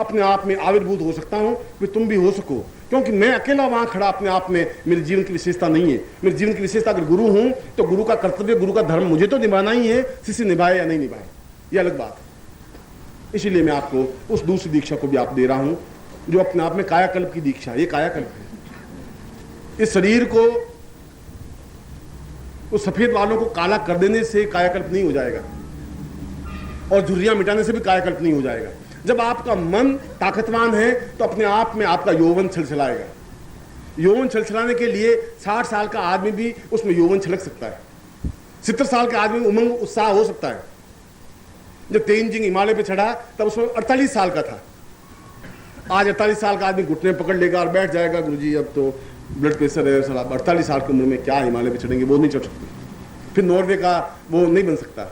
अपने आप में आविर्भूत हो सकता हूं कि तुम भी हो सको, क्योंकि मैं अकेला वहां खड़ा अपने आप में मेरे जीवन की विशेषता नहीं है। मेरे जीवन की विशेषता अगर गुरु हूं तो गुरु का कर्तव्य, गुरु का धर्म मुझे तो निभाना ही है, शिष्य निभाए या नहीं निभाए ये अलग बात है। इसीलिए मैं आपको उस दूसरी दीक्षा को भी आप दे रहा हूं जो अपने आप में कायाकल्प की दीक्षा। ये कायाकल्प है। इस शरीर को उस सफेद बालों को काला कर देने से कायाकल्प नहीं हो जाएगा, और झुर्रियां मिटाने से भी कायाकल्प नहीं हो जाएगा। जब आपका मन ताकतवान है तो अपने आप में आपका यौवन छलछलाएगा। यौवन छलछलाने के लिए 60 साल का आदमी भी उसमें यौवन छलक सकता है, 70 साल का आदमी उमंग उत्साह हो सकता है। जब तेंजिंग हिमालय पे चढ़ा तब उसमें 48 साल का था। आज 48 साल का आदमी घुटने पकड़ लेगा और बैठ जाएगा, गुरुजी अब तो ब्लड प्रेशर है, 48 साल की उम्र में क्या हिमालय पे चढ़ेंगे, वो नहीं चढ़ सकते। फिर नॉर्वे का वो नहीं बन सकता,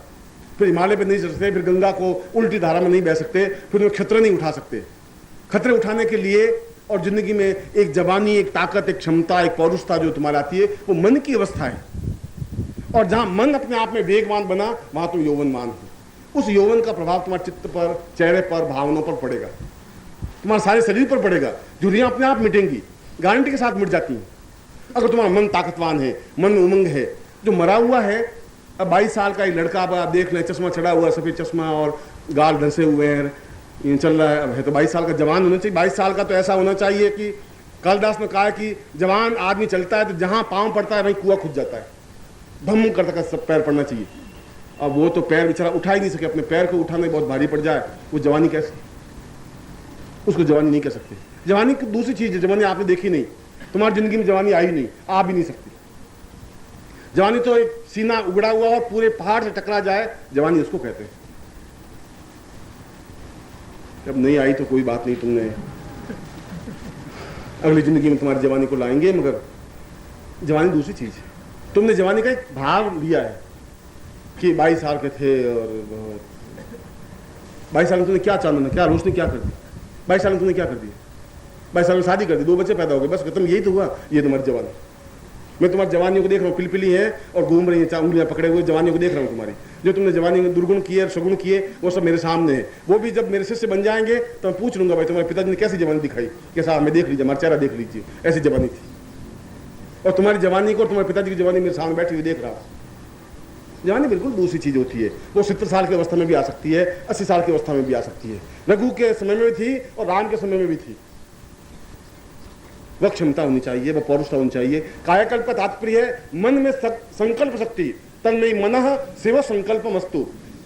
फिर हिमालय पे नहीं चढ़ सकते, फिर गंगा को उल्टी धारा में नहीं बह सकते, फिर वो खतरे नहीं उठा सकते। खतरे उठाने के लिए और जिंदगी में एक जवानी, एक ताकत, एक क्षमता, एक पौरुषता जो तुम्हारे आती है वो मन की अवस्था है। और जहां मन अपने आप में वेगवान बना वहां तुम यौवनवान हो। उस यौवन का प्रभाव तुम्हारे चित्त पर, चेहरे पर, भावनाओं पर पड़ेगा, तुम्हारे सारे शरीर पर पड़ेगा। झुर्रियां अपने आप मिटेंगी, गारंटी के साथ मिट जाती हैं अगर तुम्हारा मन ताकतवान है, मन में उमंग है। जो मरा हुआ है, अब 22 साल का एक लड़का, अब आप देख लें, चश्मा चढ़ा हुआ, सफेद चश्मा और गाल धंसे हुए हैं, ये चल रहा है तो 22 साल का जवान होना चाहिए। 22 साल का तो ऐसा होना चाहिए कि कालिदास ने कहा कि जवान आदमी चलता है तो जहां पांव पड़ता है वहीं कुआं खुद जाता है, धम करता सब पैर पड़ना चाहिए। अब वो तो पैर बेचारा उठा ही नहीं सके, अपने पैर को उठाने बहुत भारी पड़ जाए, वो जवानी कैसे, उसको जवानी नहीं कह सकते। जवानी की दूसरी चीज है, जवानी आपने देखी नहीं, तुम्हारी जिंदगी में जवानी आई नहीं, आ भी नहीं सकती। जवानी तो एक सीना उगड़ा हुआ और पूरे पहाड़ से टकरा जाए, जवानी उसको कहते हैं। जब नहीं आई तो कोई बात नहीं, तुमने अगली जिंदगी में तुम्हारी जवानी को लाएंगे, मगर जवानी दूसरी चीज है। तुमने जवानी का एक भाव लिया है कि 22 साल के थे और 22 साल में तुमने क्या चांदना, क्या रोशनी क्या कर दी, 22 साल में तुमने क्या कर दिया, 22 साल में शादी कर दी, 2 बच्चे पैदा हो गए, बस खत्म, यही तो हुआ। ये तुम्हारी जवानी। मैं तुम्हारी जवानियों को देख रहा हूँ, पिलपिली है और घूम रही है, उंगलियां पकड़े हुए, जवानियों को देख रहा हूँ तुम्हारी। जो तुमने जवानी में दुर्गुण किए और सगुण किए वो सब मेरे सामने है। वो भी जब मेरे शिष्य बन जाएंगे तो मैं पूछ लूंगा, भाई तुम्हारे पिताजी ने कैसी जवानी दिखाई, कैसा हमें देख लीजिए, हमारा चेहरा देख लीजिए, ऐसी जवानी थी। और तुम्हारी जवानी को और तुम्हारे पिताजी की जवानी मेरे सामने बैठी हुई देख रहा हूँ। जवानी बिल्कुल दूसरी चीज होती है। वो 70 साल की अवस्था में भी आ सकती है, 80 साल की अवस्था में भी आ सकती है। रघु के समय में भी थी और राम के समय में भी थी। वह क्षमता होनी चाहिए, वह पौरुषता होनी चाहिए। कायाकल्प का तात्पर्य है मन में संकल्प शक्ति, तन्मयि मनः शिव संकल्प मस्तु।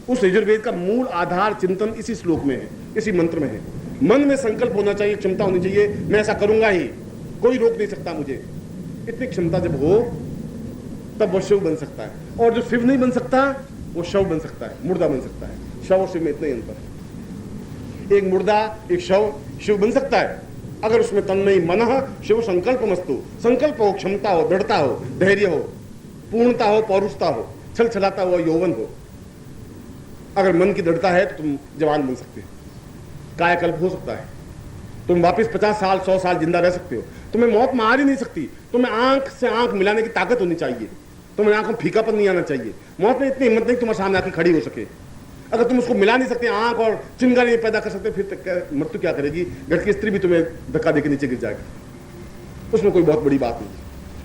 उस यजुर्वेद का मूल आधार चिंतन इसी श्लोक में है, इसी मंत्र में है। मन में संकल्प होना चाहिए, क्षमता होनी चाहिए, मैं ऐसा करूंगा ही, कोई रोक नहीं सकता मुझे। इतनी क्षमता जब हो तब वो शिव बन सकता है। और जो शिव नहीं बन सकता वो शव बन सकता है, मुर्दा बन सकता है। शव और शिव में इतना ही अंतर है। एक मुर्दा, एक शव, शिव बन सकता है अगर उसमें तन्मयि मनः शिव संकल्प मस्तु, संकल्प हो, क्षमता हो, दृढ़ता हो, धैर्य हो, पूर्णता हो, पौरुषता हो, छल छलाता हुआ यौवन हो। अगर मन की दृढ़ता है तो तुम जवान बन सकते हो, कायाकल्प हो सकता है, तुम वापस 50 साल 100 साल जिंदा रह सकते हो। तुम्हें मौत मार ही नहीं सकती, तुम्हें आंख से आंख मिलाने की ताकत होनी चाहिए, तुम्हें आंखों में फीकापन नहीं आना चाहिए। मौत में इतनी हिम्मत नहीं तुम्हारे सामने आके खड़ी हो सके। अगर तुम उसको मिला नहीं सकते, आंख और चिंगारी नहीं पैदा कर सकते, फिर मृत्यु क्या करेगी? घर की स्त्री भी तुम्हें धक्का देकर नीचे गिर जाएगी। उसमें कोई बहुत बड़ी बात नहीं।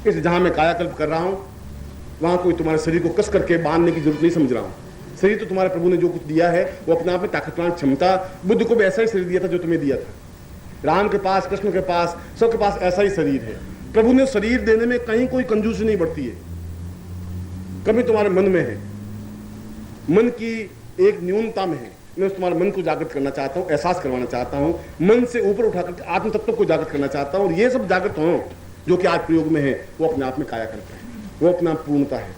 इसलिए जहां मैं कायाकल्प कर रहा हूं वहां कोई तुम्हारे शरीर को कस करके बांधने की जरूरत नहीं समझ रहा हूं। शरीर तो तुम्हारे प्रभु ने जो कुछ दिया है वो अपने आप में ताकतवान क्षमता, बुद्ध को भी ऐसा ही शरीर दिया था जो तुम्हें दिया था। राम के पास, कृष्ण के पास, सबके पास ऐसा ही शरीर है। प्रभु ने शरीर देने में कहीं कोई कंजूसी नहीं बढ़ती है, कभी तुम्हारे मन में है, मन की एक न्यूनता में है। मैं तुम्हारे मन को जागृत करना चाहता हूं, एहसास करवाना चाहता हूं, मन से ऊपर उठाकर आत्म तत्व को जागृत करना चाहता हूं। और ये सब जागृत हो जो कि आज प्रयोग में है, वो अपने आप में कायाकल्प है, वो अपना पूर्णता है,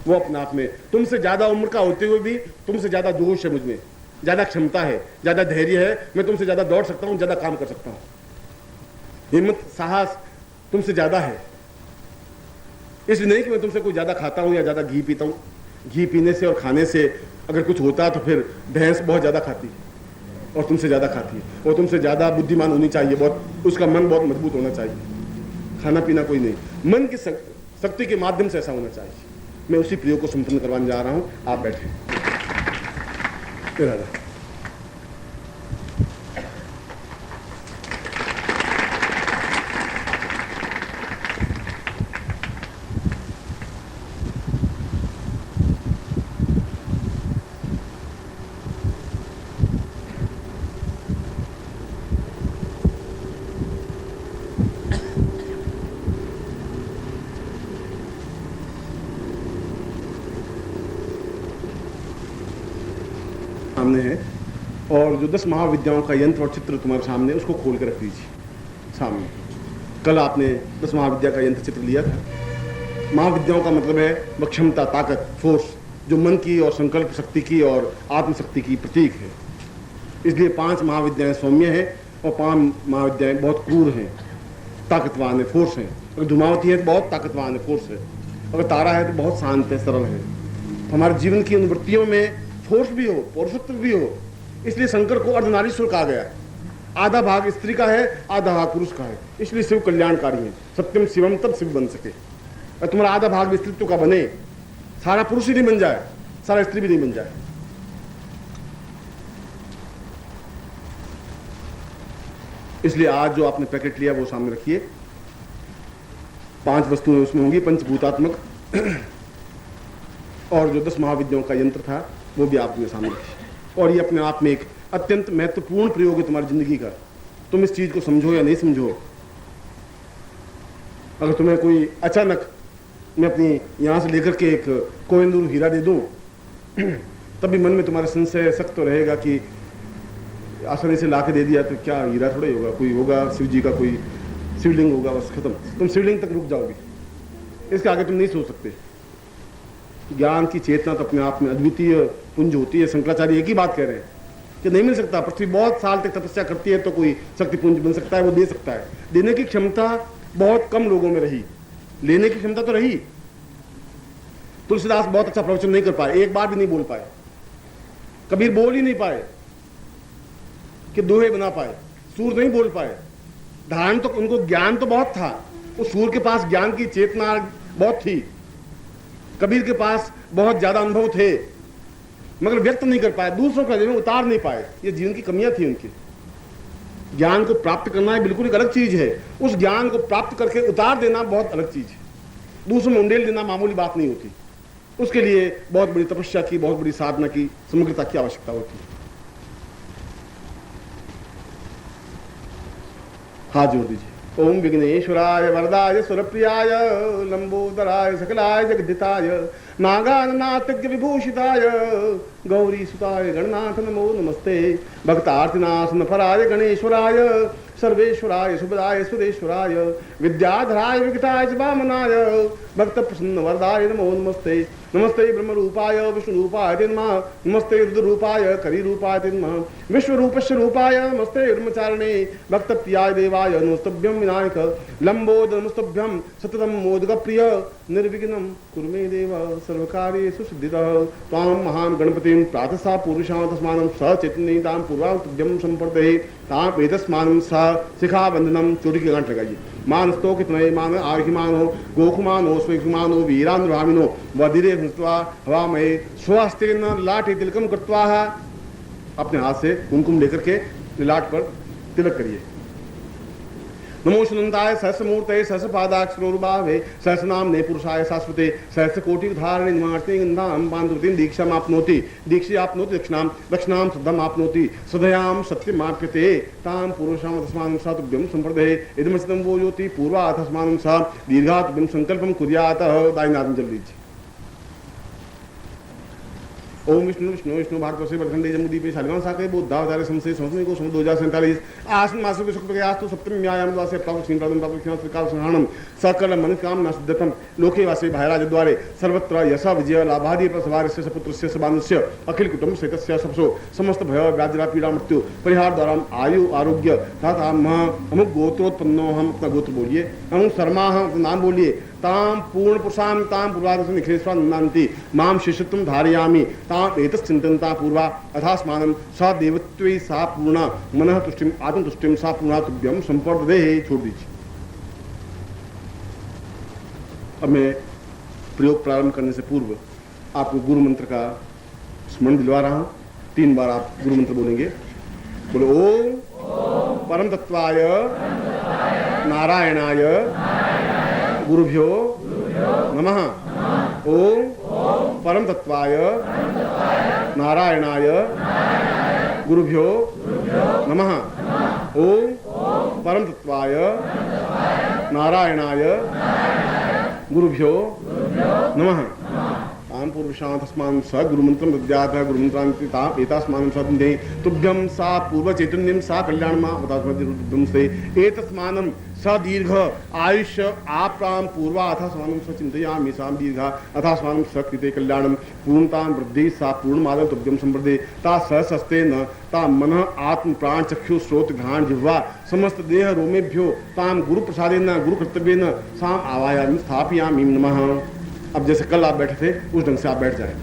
वो अपने आप में तुमसे ज्यादा उम्र का होते हुए भी तुमसे ज्यादा जोश है, मुझमें ज्यादा क्षमता है, ज्यादा धैर्य है, मैं तुमसे ज्यादा दौड़ सकता हूं, ज्यादा काम कर सकता हूं, हिम्मत साहस तुमसे ज्यादा है। इसलिए नहीं कि मैं तुमसे कोई ज्यादा खाता हूं या ज्यादा घी पीता हूं। घी पीने से और खाने से अगर कुछ होता है तो फिर भैंस बहुत ज्यादा खाती है और तुमसे ज्यादा खाती है, और तुमसे ज्यादा बुद्धिमान होनी चाहिए, बहुत उसका मन बहुत मजबूत होना चाहिए। खाना पीना कोई नहीं, मन की शक्ति के माध्यम से ऐसा होना चाहिए। मैं उसी प्रयोग को संपन्न करवाने जा रहा हूं। आप बैठे। सामने है, और जो 10 महाविद्याओं का यंत्र और चित्र तुम्हारे सामने, उसको खोल के रख दीजिए सामने। कल आपने 10 महाविद्या का यंत्र चित्र लिया था। महाविद्याओं का मतलब है वह क्षमता, ताकत, फोर्स, जो मन की और संकल्प शक्ति की और आत्मशक्ति की प्रतीक है। इसलिए 5 महाविद्याएं सौम्य हैं और 5 महाविद्याएं बहुत क्रूर हैं, ताकतवान है, फोर्स है। अगर धूमावती है तो बहुत ताकतवान है, फोर्स है। अगर तारा है तो बहुत शांत है, सरल है। हमारे जीवन की अनुवृत्तियों में फोर्स भी हो, पौरुषत्व भी हो। इसलिए शंकर को अर्धनारीश्वर कहा गया। आधा भाग स्त्री का है, आधा भाग पुरुष का है। इसलिए शिव कल्याणकारी है। सत्यम शिवम तब शिव बन सके। और तुम्हारा आधा भाग भी स्त्रीत्व का बने, सारा पुरुष ही नहीं बन जाए, सारा स्त्री भी नहीं बन जाए। इसलिए आज जो आपने पैकेट लिया वो सामने रखिए। 5 वस्तुएं उसमें होंगी पंचभूतात्मक, और जो 10 महाविद्याओं का यंत्र था वो भी आपने सामने रखिए। और ये अपने आप में एक अत्यंत महत्वपूर्ण प्रयोग है तुम्हारी जिंदगी का। तुम इस चीज को समझो या नहीं समझो। अगर तुम्हें कोई अचानक मैं अपनी यहां से लेकर के एक कोहिनूर हीरा दे दूं, तब भी मन में तुम्हारा संशय सख्त तो रहेगा कि आसानी से ला के दे दिया तो क्या हीरा थोड़ा ही होगा, कोई होगा शिव जी का कोई शिवलिंग होगा, बस खत्म। तुम शिवलिंग तक रुक जाओगे, इसके आगे तुम नहीं सोच सकते। ज्ञान की चेतना तो अपने आप में अद्वितीय पुंज होती है। शंकराचार्य एक ही बात कह रहे हैं कि नहीं मिल सकता। पृथ्वी बहुत साल तक तपस्या करती है तो कोई शक्ति पुंज बन सकता है, वो दे सकता है। देने की क्षमता बहुत कम लोगों में रही, लेने की क्षमता तो रही। तुलसीदास बहुत अच्छा प्रवचन नहीं कर पाए, एक बार भी नहीं बोल पाए। कबीर बोल ही नहीं पाए कि दोहे बना पाए। सूर नहीं बोल पाए। धारण तो उनको ज्ञान तो बहुत था, उस सूर के पास ज्ञान की चेतना बहुत थी। कबीर के पास बहुत ज्यादा अनुभव थे, मगर व्यक्त नहीं कर पाए, दूसरों के हृदय में उतार नहीं पाए। ये जीवन की कमियां थी उनकी। ज्ञान को प्राप्त करना है बिल्कुल एक अलग चीज है, उस ज्ञान को प्राप्त करके उतार देना बहुत अलग चीज है। दूसरों में उंडेल देना मामूली बात नहीं होती। उसके लिए बहुत बड़ी तपस्या की, बहुत बड़ी साधना की, समग्रता की आवश्यकता होती है। हाथ जोड़ दीजिए। ओम विघ्नेश्वराय वरदाय सुरप्रियाय लंबोदराय सकलाय जगदिताय नागाननाथज्ञ विभूषिताय गौरी सुताय गणनाथ नमो नमस्ते। भक्तार्तिनाशन फराय गणेश्वराय सर्वेश्वराय सुभदाय सुदेश्वराय विद्याधराय विगताय वामनाय भक्त प्रसन्न वरदाय नमो नमस्ते। नमस्ते ब्रह्म रूपाय विष्णु रूपाय तिन्मः नमस्ते रुद्र रूपाय करी रूपाय तिन्मः विश्व रूपस्य रूपाय नमस्ते ब्रह्मचारिणे भक्त प्रियाय देवाय नमस्तभ्यं विनायक लंबोद नमस्तभ्यं सततम मोदक प्रिय निर्विघ्नं कुरु मे देव सर्वकार्येषु सिद्धिदः त्वां महान् गणपतिं प्रातः पूर्वशां तस्मानं स चैतन्यतां पूर्वां तुभ्यं संपर्दये तां एतस्मानं स शिखाबंधनम। चोटी की गांठ लगाइए। मानस्तो कितने मान आर्घिमानो गोखुमानो स्वेखुमानो वीरानुरामिनो वधिरे भृत्वा हवामये स्वस्तेन लाठे तिलकम कृत्वा। अपने हाथ से कुमकुम लेकर के लाट पर तिलक करिए। नमो सुनंताय सहस्रमूर्तये सहस्रपादाक्षरोरुबावे सहस्रनामने पुरुषाय शाश्वते सहस्रकोटि धारणे निमार्ते गंधाम बांधुतिं दीक्षाम आपनोति दीक्षे आपनोति दक्षिणां दक्षिणां श्रद्धाम आपनोति श्रद्धयां सत्यमाप्यते तां पुरुषां तस्मानं सा तुभ्यं संप्रदये इदमस्तं वो ज्योति पूर्वा तस्मानं सा दीर्घा तुभ्यं संकल्पं कुर्यात्। दायिनाथं जल लीजिए। ओम विष्णु विष्णु विष्णु भाग से बरखंडे जमुदीपे शालिवान साके बुद्धावतारे संसे संस्कृत को सम 2047 आसन मासु के शुक्ल के आस्तु सप्तमी व्यायाम द्वासे प्राप्त सिंह प्रादम प्राप्त क्षण त्रिकाल संहारणम सकल मन कामना सिद्धतम लोके वासे भायराज द्वारे सर्वत्र यश विजय लाभादि प्रसवारस्य सपुत्रस्य सबानुस्य अखिल कुटुंब सहितस्य सबसो समस्त भय व्याधिरा पीड़ा मृत्यु परिहार द्वारा आयु आरोग्य तथा हम गोत्रोत्पन्नो। हम अपना गोत्र बोलिए। हम शर्मा, हम नाम बोलिए। ताम पूर्ण पुरुषां ताम पूर्वादर्शन निखिलेश्वर नन्ति माम शिष्यत्वं धारयामि ताम एतश्चिन्तन्ता पूर्वा अथास्मानं सा देवत्वे सा पूर्णा मनः तुष्टिम आत्मतुष्टिम सा पूर्णा तुभ्यं संपर्दये। छोड़ दीजिए। अब मैं प्रयोग प्रारंभ करने से पूर्व आपको गुरु मंत्र का स्मरण दिलवा रहा हूं। 3 बार आप गुरु मंत्र बोलेंगे। बोलो ओम परम तत्वाय नारायणाय गुरुभ्यो नमः। ओम परम तत्वाय नारायणाय गुरुभ्यो नमः। ओम परम तत्वाय नारायणाय गुरुभ्यो नमः। ताम पूर्वशां तस्मान् स गुरुमन्त्रं दद्यात् गुरुमन्त्रान्ति ताम् एतास्मानं सदन्ते तुभ्यं सा पूर्वचैतन्यं सा कल्याणमा अवतास्मद्रुद्धं से एतस्मानं स दीर्घ आयुष्य आप्राम पूर्वा अथास्मानं स चिन्तयामि सां दीर्घा अथास्मानं स कृते कल्याणं पूर्णतां वृद्धि सा पूर्णमादं तुभ्यं संवृद्धे ता सस्ते न ता मनः आत्म प्राण चक्षु श्रोत घ्राण जिह्वा समस्त देह रोमेभ्यो ताम गुरु प्रसादेन गुरु कर्तव्येन साम आवायामि स्थापयामि नमः। अब जैसे कल आप बैठे थे उस ढंग से आप बैठ जाए।